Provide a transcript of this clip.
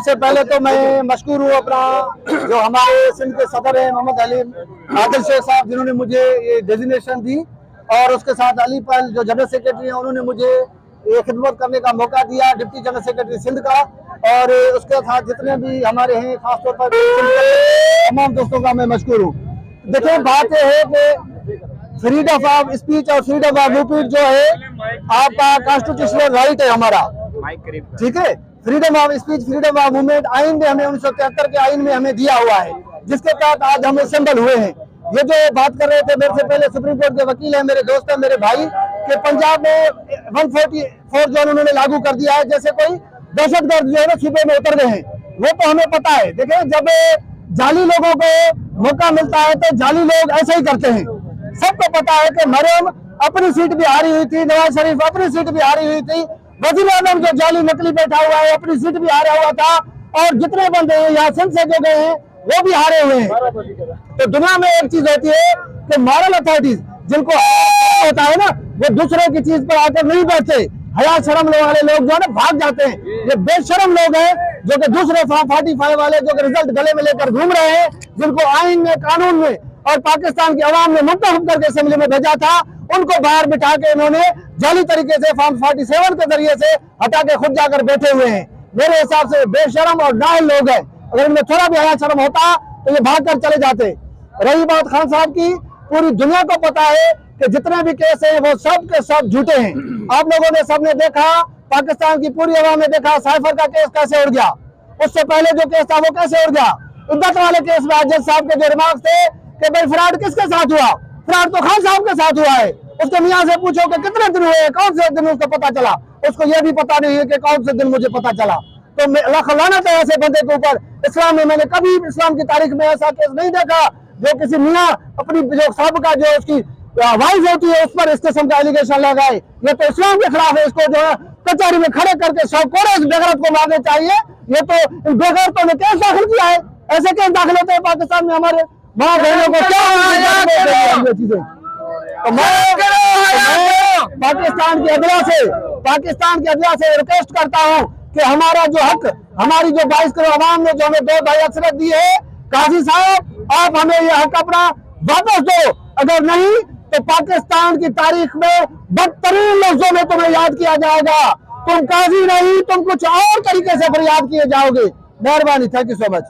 उससे पहले तो मैं मशकूर हूँ अपना जो हमारे सिंध के सदर है मोहम्मद अली आदिल शेख साहब, जिन्होंने मुझे ये डेजिग्नेशन दी, और उसके साथ अली पल जो जनरल सेक्रेटरी हैं, उन्होंने मुझे ये खिदमत करने का मौका दिया, डिप्टी जनरल सेक्रेटरी सिंध का। और उसके साथ जितने भी हमारे हैं, खासतौर पर तमाम दोस्तों का मैं मशकूर हूँ। देखिए, बात यह है कि फ्रीडम ऑफ स्पीच और फ्रीडम ऑफ मूवमेंट जो है आपका कॉन्स्टिट्यूशनल राइट है हमारा, ठीक है। Freedom of speech, freedom of movement आइन में हमें 1973 के आइन में हमें दिया हुआ है, जिसके तहत आज हम असेंबल हुए हैं। ये जो बात कर रहे थे मेरे से पहले सुप्रीम कोर्ट के वकील है, मेरे दोस्त है, मेरे भाई, कि पंजाब में 144 जो उन्होंने लागू कर दिया है, जैसे कोई दहशतगर्द जो है ना सूबे में उतर गए हैं, वो तो हमें पता है। देखिए, जब जाली लोगों को मौका मिलता है तो जाली लोग ऐसे ही करते हैं। सबको पता है कि मरियम अपनी सीट भी हारी हुई थी, नवाज शरीफ अपनी सीट भी हारी हुई थी, वजीर आजम जो जाली नकली बैठा हुआ है अपनी सीट भी हारा हुआ था, और जितने बंदे हैं यहाँ सिंध से जो गए हैं वो भी हारे हुए हैं। तो दुनिया में एक चीज होती है कि मॉरल अथॉरिटीज जिनको होता है ना, वो दूसरों की चीज पर आकर नहीं बैठते। हया शर्म वाले लोग जो है ना भाग जाते हैं। ये बेशरम लोग हैं जो कि दूसरे 45 वाले जो कि रिजल्ट गले में लेकर घूम रहे हैं, जिनको आइन में, कानून में और पाकिस्तान की आवाम ने मुंतखब करके असेंबली में भेजा था, उनको बाहर बिठा के इन्होंने जाली तरीके से फॉर्म 47 के जरिए से हटा के खुद जाकर बैठे हुए हैं। मेरे हिसाब से बेशरम और नाअहल लोग हैं। अगर इनमें थोड़ा भी हया शर्म होता तो ये भाग कर चले जाते। रही बात खान साहब की, पूरी दुनिया को पता है कि जितने भी केस हैं वो सब के सब झूठे हैं। आप लोगों ने सबने देखा, पाकिस्तान की पूरी अवाम ने देखा साइफर का केस कैसे उड़ गया, उससे पहले जो केस था वो कैसे उड़ गया। इद्दत वाले केस में जज साहब के जो रिमार्क्स थे कि भाई फ्रॉड किसके साथ हुआ, फ्रॉड तो खान साहब के साथ हुआ है। उसके मियाँ से पूछो कि कितने दिन हुए, कौन से दिन उसको पता चला, उसको ये भी पता नहीं है कि कौन से दिन मुझे पता चला। तो अल्लाह लानत है ऐसे बंदे के ऊपर। इस्लाम में मैंने कभी इस्लाम की तारीख में ऐसा केस नहीं देखा जो किसी मियाँ अपनी जो साहब जो उसकी वाइफ होती है उस पर इस किस्म का एलिगेशन लगाए। ये तो इस्लाम के खिलाफ है। इसको जो है कचहरी में खड़े करके 100 कोड़े इस बेगरत को मारने चाहिए। ये तो इन बेगरतों ने केस दाखिल किया है। ऐसे केस दाखिल होते हैं पाकिस्तान में हमारे माँ बहनों को क्या चीजें। पाकिस्तान के अदला से रिक्वेस्ट करता हूँ कि हमारा जो हक, हमारी जो 22 करोड़ अवाम ने जो हमें 2 भाई अक्सरत दी है, काजी साहब आप हमें यह हक अपना वापस दो। अगर नहीं तो पाकिस्तान की तारीख में बदतरीन लफ्जों में तुम्हें याद किया जाएगा। तुम काजी नहीं, तुम कुछ और तरीके से फिर याद किए जाओगे। मेहरबानी, थैंक यू सो मच।